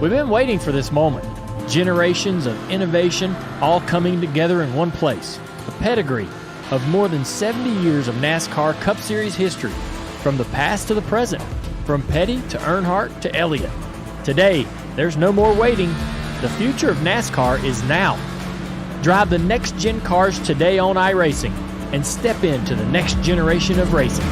We've been waiting for this moment. Generations of innovation all coming together in one place. A pedigree of more than 70 years of NASCAR Cup Series history, from the past to the present, from Petty to Earnhardt to Elliott. Today, there's no more waiting. The future of NASCAR is now. Drive the next-gen cars today on iRacing and step into the next generation of racing.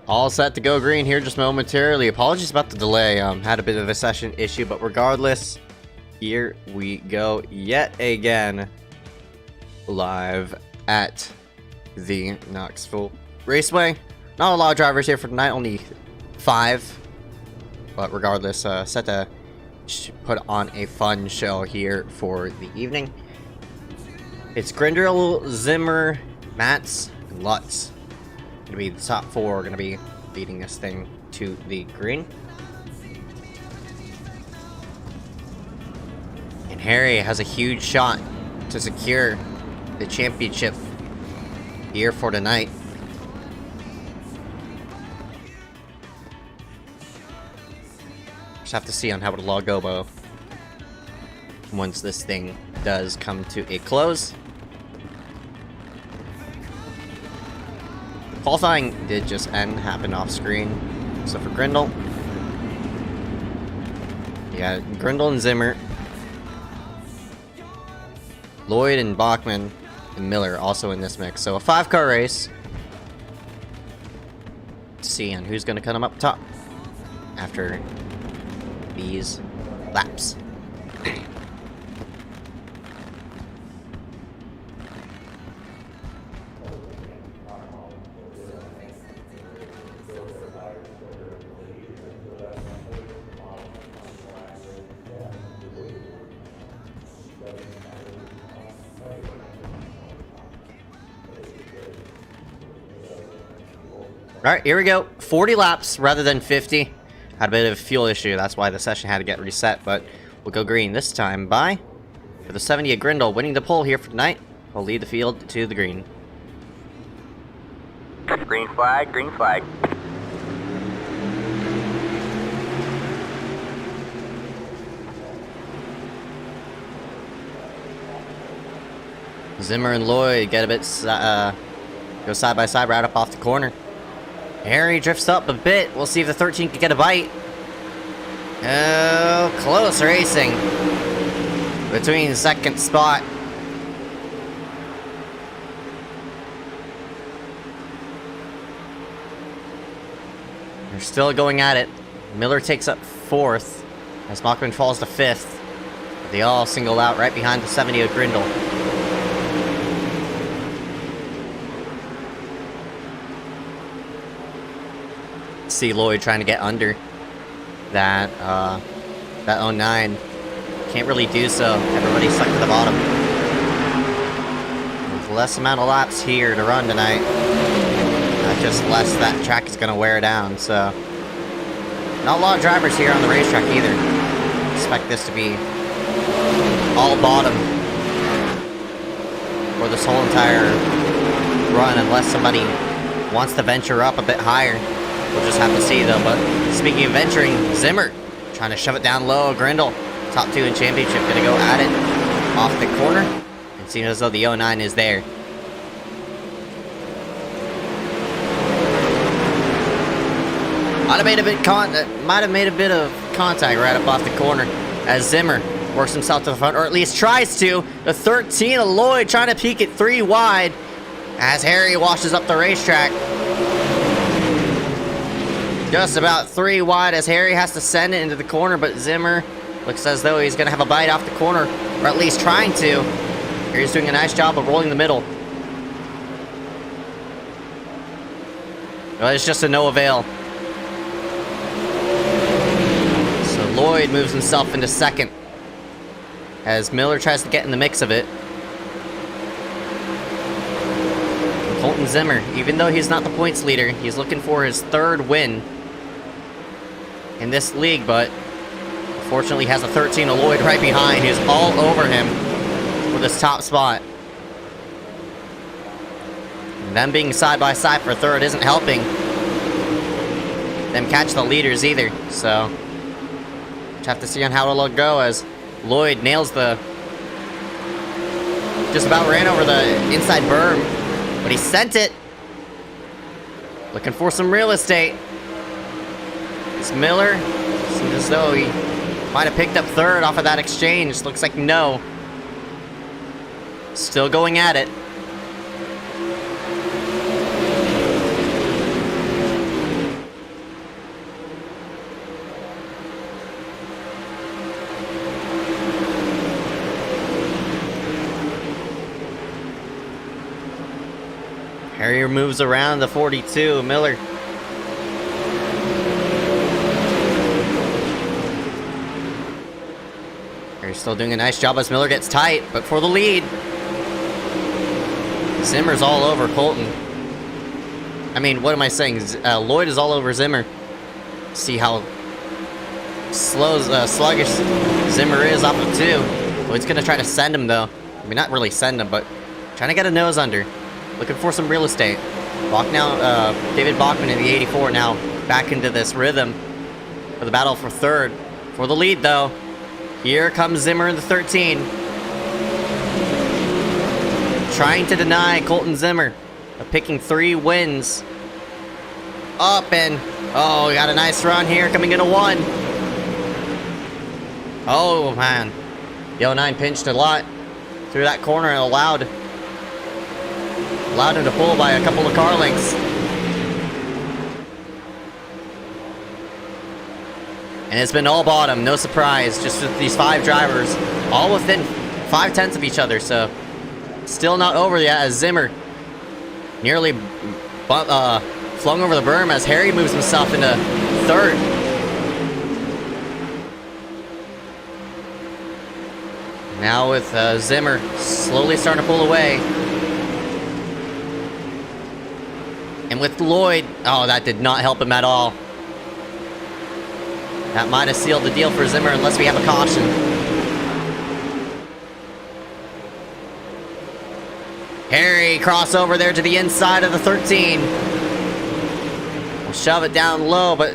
All set to go green here just momentarily. Apologies about the delay. Had a bit of a session issue, but regardless, here we go yet again. Live at the Knoxville Raceway. Not a lot of drivers here for tonight, only 5. But regardless, set to put on a fun show here for the evening. It's Grindrell, Zimmer, Matz, and Lutz. Gonna be the top 4, gonna be leading this thing to the green. And Harry has a huge shot to secure the championship here for tonight. Just have to see on how it'll all go once this thing does come to a close. Qualifying did just happen off screen. So for Grindle, yeah, Grindle and Zimmer, Lloyd and Bachman and Miller also in this mix. So a 5-car race. Let's see on who's going to cut them up top after these laps. Alright, here we go. 40 laps rather than 50. Had a bit of a fuel issue, that's why the session had to get reset, but we'll go green this time by for the 70 at Grindle, winning the pole here for tonight. We'll lead the field to the green. Green flag, green flag. Zimmer and Lloyd get a bit, go side by side right up off the corner. Harry drifts up a bit. We'll see if the 13 can get a bite. Oh, close racing between second spot. They're still going at it. Miller takes up 4th as Bachman falls to 5th. They all single out right behind the 70 of Grindle. See Lloyd trying to get under that that 09. Can't really do so. Everybody's stuck to the bottom. With less amount of laps here to run tonight. Not just less that track is gonna wear down, so not a lot of drivers here on the racetrack either. Expect this to be all bottom for this whole entire run unless somebody wants to venture up a bit higher. We'll just have to see though. But speaking of venturing, Zimmer trying to shove it down low. Grindle, top 2 in championship, gonna go at it off the corner. And seems as though the 09 is there. Might have made a bit of contact right up off the corner as Zimmer works himself to the front, or at least tries to. The 13 of Lloyd trying to peek it 3 wide as Harry washes up the racetrack. Just about 3 wide as Harry has to send it into the corner, but Zimmer looks as though he's going to have a bite off the corner, or at least trying to. Harry's doing a nice job of rolling the middle. Well, it's just a no avail. So Lloyd moves himself into second as Miller tries to get in the mix of it. And Colton Zimmer, even though he's not the points leader, he's looking for his 3rd win in this league, but unfortunately has a 13 of Lloyd right behind, who's all over him for this top spot. And them being side by side for 3rd isn't helping them catch the leaders either, so just have to see on how it'll go as Lloyd nails the... just about ran over the inside berm, but he sent it. Looking for some real estate. It's Miller. Seems as though he might have picked up 3rd off of that exchange. Looks like no. Still going at it. Harry moves around the 42. Miller. Harry's still doing a nice job as Miller gets tight, but for the lead. Zimmer's all over Colton. I mean, what am I saying? Lloyd is all over Zimmer. See how sluggish Zimmer is off of 2. Lloyd's gonna try to send him though. I mean, not really send him, but trying to get a nose under. Looking for some real estate. David Bachman in the 84 now back into this rhythm for the battle for 3rd. For the lead though. Here comes Zimmer in the 13. Trying to deny Colton Zimmer of picking 3 wins. Up and... oh, we got a nice run here coming into 1. Oh, man. The 09 pinched a lot through that corner and allowed him to pull by a couple of car lengths. And it's been all bottom, no surprise, just with these 5 drivers, all within 5/10 of each other, so still not over yet as Zimmer nearly flung over the berm as Harry moves himself into 3rd. Now with Zimmer slowly starting to pull away. And with Lloyd, oh, that did not help him at all. That might have sealed the deal for Zimmer unless we have a caution. Harry crossover there to the inside of the 13. We'll shove it down low, but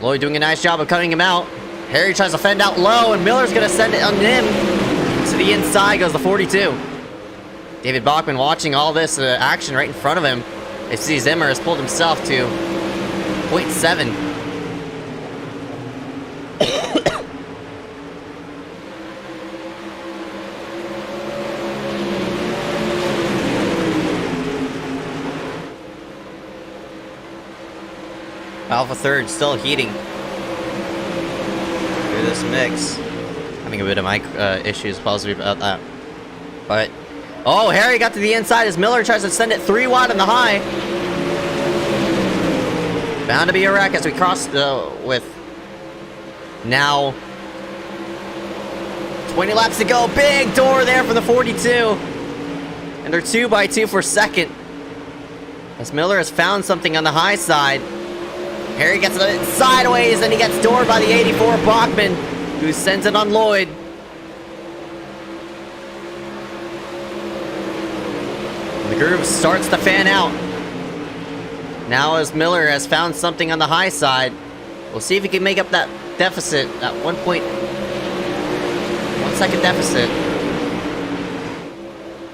Lloyd doing a nice job of cutting him out. Harry tries to fend out low, and Miller's going to send it on him. To the inside goes the 42. David Bachman watching all this action right in front of him. They see Zimmer has pulled himself to 0.7. Alpha 3rd still heating through this mix. Having a bit of mic issues, apologies about that. But, oh, Harry got to the inside as Miller tries to send it 3 wide on the high. Bound to be a wreck as we cross with now 20 laps to go. Big door there for the 42. And they're 2x2 for 2nd. As Miller has found something on the high side. Harry gets it sideways and he gets doored by the 84 Bachman, who sends it on Lloyd. The groove starts to fan out. Now as Miller has found something on the high side, we'll see if he can make up that deficit, that 1.1 second deficit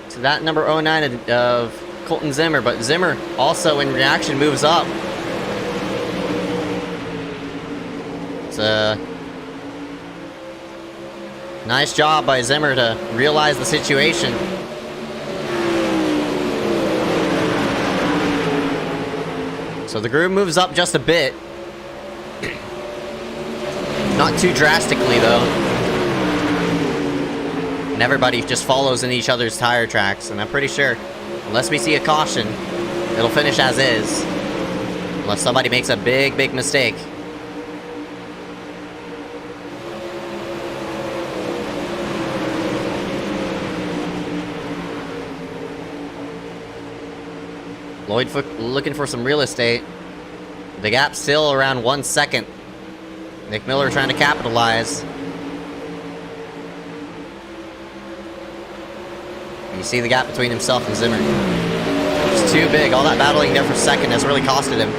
to that number 09 of Colton Zimmer. But Zimmer also in reaction moves up. It's a nice job by Zimmer to realize the situation. So the groove moves up just a bit. Not too drastically though. And everybody just follows in each other's tire tracks, and I'm pretty sure, unless we see a caution, it'll finish as is. Unless somebody makes a big, big mistake. Lloyd looking for some real estate. The gap's still around 1 second. Nick Miller trying to capitalize. You see the gap between himself and Zimmer. It's too big. All that battling there for second has really costed him.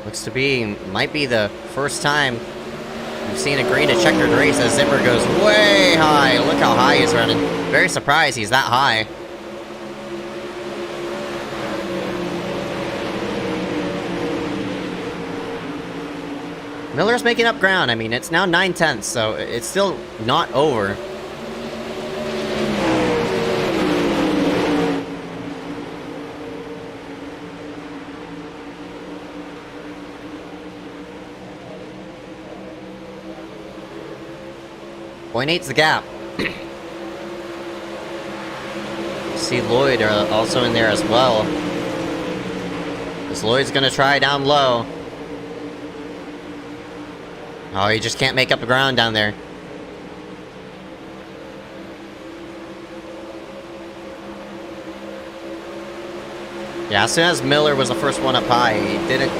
Looks to be, might be the first time we've seen a green to checkered race as Zimmer goes way high. Look how high he's running. Very surprised he's that high. Miller's making up ground. I mean, it's now 9/10, so it's still not over. .8's the gap. See Lloyd also in there as well. Because Lloyd's gonna try down low. Oh, he just can't make up the ground down there. Yeah, as soon as Miller was the first one up high, he didn't.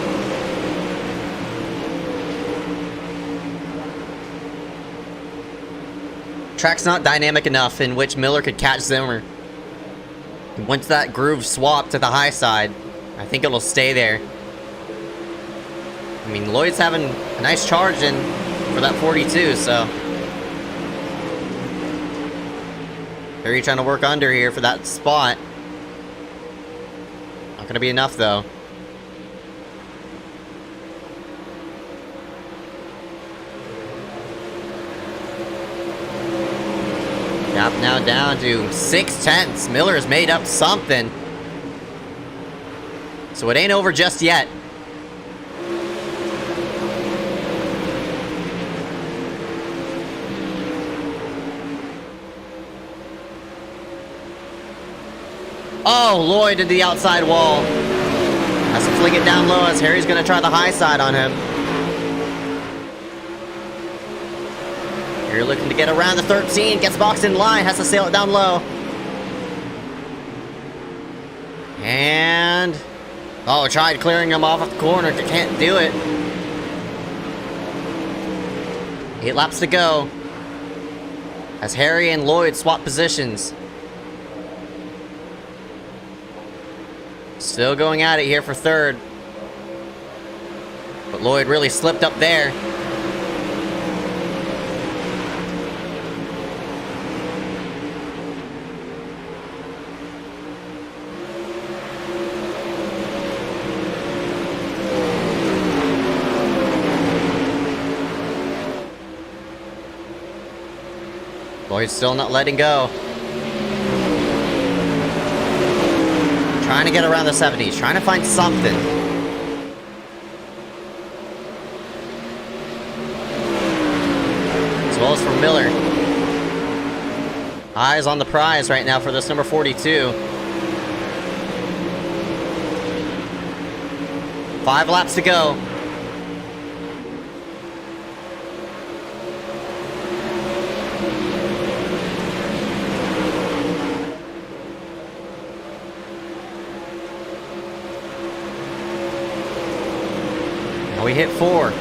Track's not dynamic enough in which Miller could catch Zimmer. Once that groove swapped to the high side, I think it'll stay there. I mean, Lloyd's having a nice charge in for that 42, so. Harry trying to work under here for that spot. Not gonna be enough, though. Gap now down to 6/10. Miller's made up something. So it ain't over just yet. Oh, Lloyd into the outside wall. Has to fling it down low as Harry's gonna try the high side on him. You're looking to get around the 13, gets boxed in line, has to sail it down low. And... oh, tried clearing him off at the corner, can't do it. 8 laps to go. As Harry and Lloyd swap positions. Still going at it here for third. But Lloyd really slipped up there. Lloyd's still not letting go. Trying to get around the 70s, trying to find something. As well as for Miller. Eyes on the prize right now for this number 42. 5 laps to go. hit 4.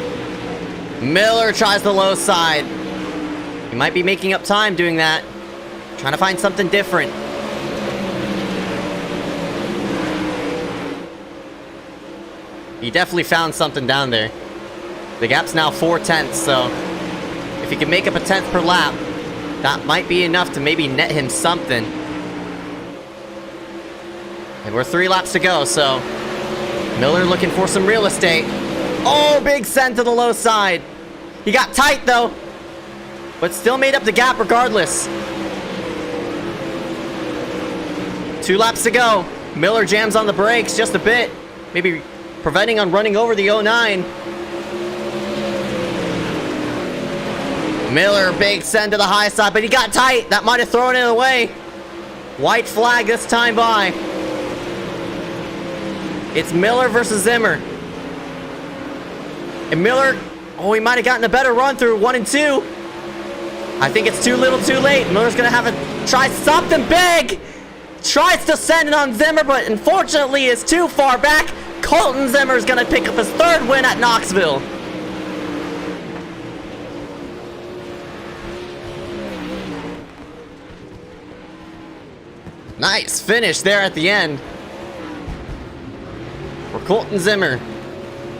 Miller tries the low side. He might be making up time doing that. Trying to find something different. He definitely found something down there. The gap's now 4/10, so if he can make up a 10th per lap, that might be enough to maybe net him something. And we're 3 laps to go, so Miller looking for some real estate. Oh, big send to the low side. He got tight though, but still made up the gap regardless. 2 laps to go. Miller jams on the brakes just a bit, maybe preventing on running over the 09. Miller, big send to the high side, but he got tight. That might have thrown it away. White flag this time by. It's Miller versus Zimmer. And Miller, oh, he might have gotten a better run through 1 and 2. I think it's too little too late. Miller's gonna have to try something big. Tries to send it on Zimmer, but unfortunately is too far back. Colton Zimmer's gonna pick up his 3rd win at Knoxville. Nice finish there at the end for Colton Zimmer.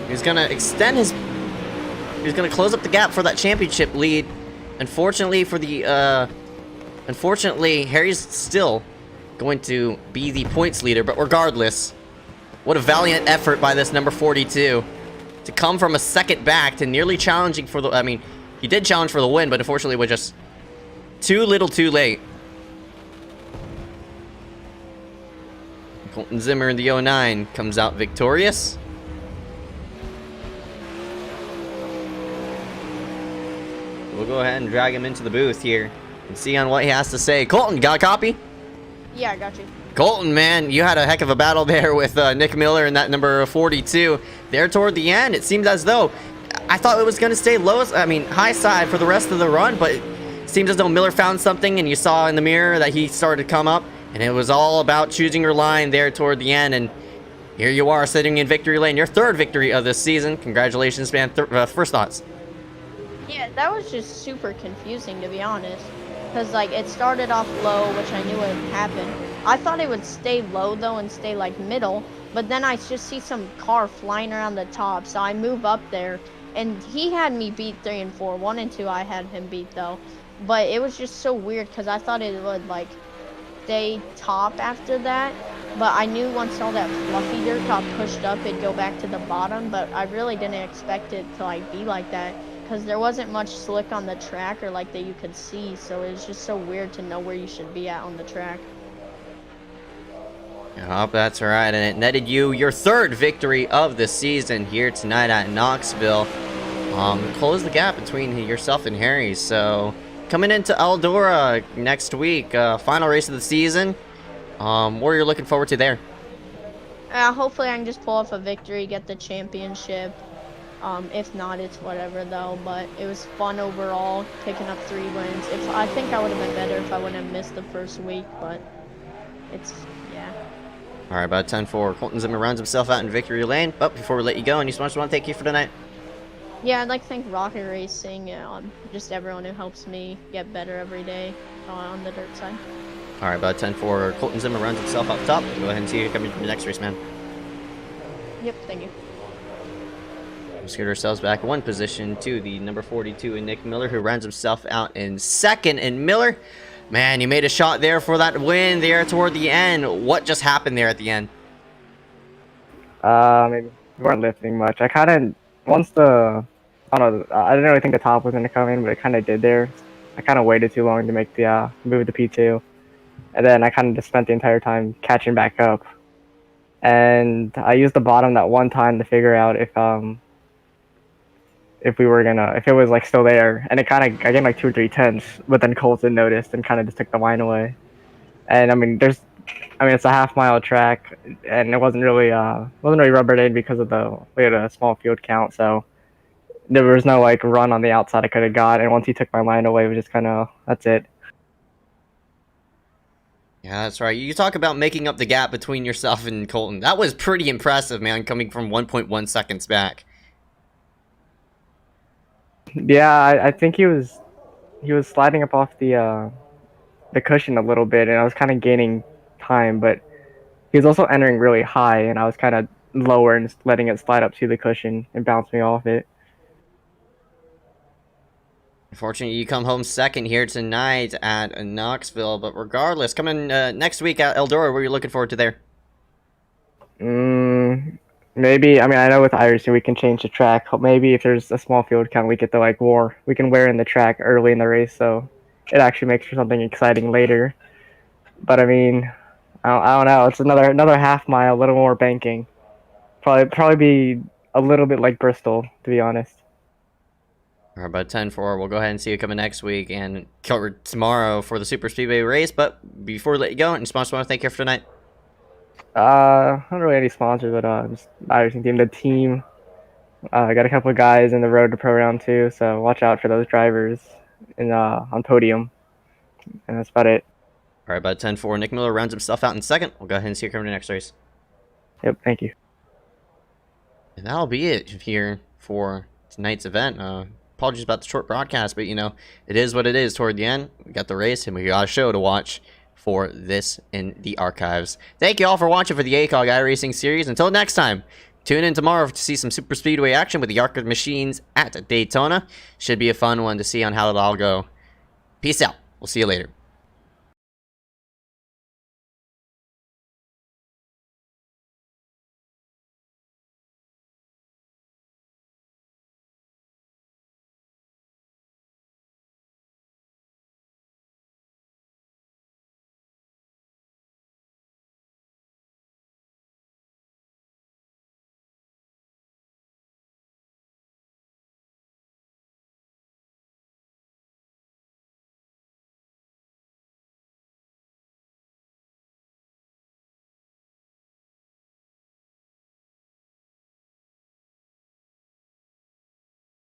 He's gonna extend his... He's gonna close up the gap for that championship lead. Unfortunately for the... Unfortunately, Harry's still going to be the points leader, but regardless, what a valiant effort by this number 42 to come from a second back to nearly challenging for the... I mean, he did challenge for the win, but unfortunately was just too little too late. Colton Zimmer in the 09 comes out victorious. We'll go ahead and drag him into the booth here and see on what he has to say. Colton, got a copy? Yeah, I got you. Colton, man, you had a heck of a battle there with Nick Miller and that number 42. There toward the end, it seemed as though I thought it was going to stay high side for the rest of the run, but it seems as though Miller found something and you saw in the mirror that he started to come up, and it was all about choosing your line there toward the end, and here you are sitting in victory lane, your 3rd victory of this season. Congratulations, man. First thoughts? Yeah, that was just super confusing, to be honest. Because, like, it started off low, which I knew would happen. I thought it would stay low, though, and stay, like, middle. But then I just see some car flying around the top, so I move up there. And he had me beat 3 and 4. 1 and 2 I had him beat, though. But it was just so weird, because I thought it would, like, stay top after that. But I knew once all that fluffy dirt got pushed up, it'd go back to the bottom. But I really didn't expect it to, like, be like that. Because there wasn't much slick on the track or like that you could see, so it was just so weird to know where you should be at on the track. Yep, that's right, and it netted you your 3rd victory of the season here tonight at Knoxville. Close the gap between yourself and Harry. So coming into Eldora next week, final race of the season. What are you looking forward to there? Hopefully I can just pull off a victory, get the championship. If not, it's whatever though, but it was fun overall, picking up 3 wins. I think I would have been better if I wouldn't have missed the first week, but it's, yeah. All right, about 10-4. Colton Zimmer rounds himself out in victory lane. But before we let you go, any sponsors want to thank you for tonight? Yeah, I'd like to thank Rocket Racing, just everyone who helps me get better every day on the dirt side. All right, about 10-4. Colton Zimmer rounds himself up top. Go ahead and see you coming from the next race, man. Yep, thank you. Let's get ourselves back 1 position to the number 42 and Nick Miller, who rounds himself out in 2nd. And Miller, man, you made a shot there for that win there toward the end. What just happened there at the end? We weren't lifting much. I kind of, I don't know, I didn't really think the top was going to come in, but it kind of did there. I kind of waited too long to make the move to P2. And then I kind of just spent the entire time catching back up. And I used the bottom that one time to figure out if it was like still there, and it kind of, I gained like 2 or 3 tenths, but then Colton noticed and kind of just took the line away. And I mean, it's a half-mile track, and it wasn't really rubbered in because of we had a small field count, so there was no like run on the outside I could have got. And once he took my line away, it was just kind of, that's it. Yeah, that's right. You talk about making up the gap between yourself and Colton. That was pretty impressive, man, coming from 1.1 seconds back. Yeah, I think he was sliding up off the cushion a little bit, and I was kind of gaining time, but he was also entering really high, and I was kind of lower and just letting it slide up to the cushion and bounce me off it. Unfortunately, you come home second here tonight at Knoxville, but regardless, coming next week at Eldora, what are you looking forward to there? Maybe, I mean, I know with iRacing we can change the track. Maybe if there's a small field count, we get to like we can wear in the track early in the race, so it actually makes for something exciting later. But I mean, I don't know. It's another half mile, a little more banking. Probably be a little bit like Bristol, to be honest. All right, about 10-4. We'll go ahead and see you coming next week and cover tomorrow for the Super Speedway race. But before we let you go, and sponsors want to thank you for tonight. Not really any sponsors, but just iRacing team, the team. I got a couple of guys in the road to pro round too, so watch out for those drivers in on podium. And that's about it. All right, about 10-4. Nick Miller rounds himself out in second. We'll go ahead and see you coming to the next race. Yep, thank you. And that'll be it here for tonight's event. Apologies about the short broadcast, but you know, it is what it is toward the end. We got the race and we got a show to watch for this in the archives. Thank you all for watching for the ACOG iRacing series. Until next time, tune in tomorrow to see some Super Speedway action with the ARC machines at Daytona. Should be a fun one to see on how it'll all go. Peace out. We'll see you later.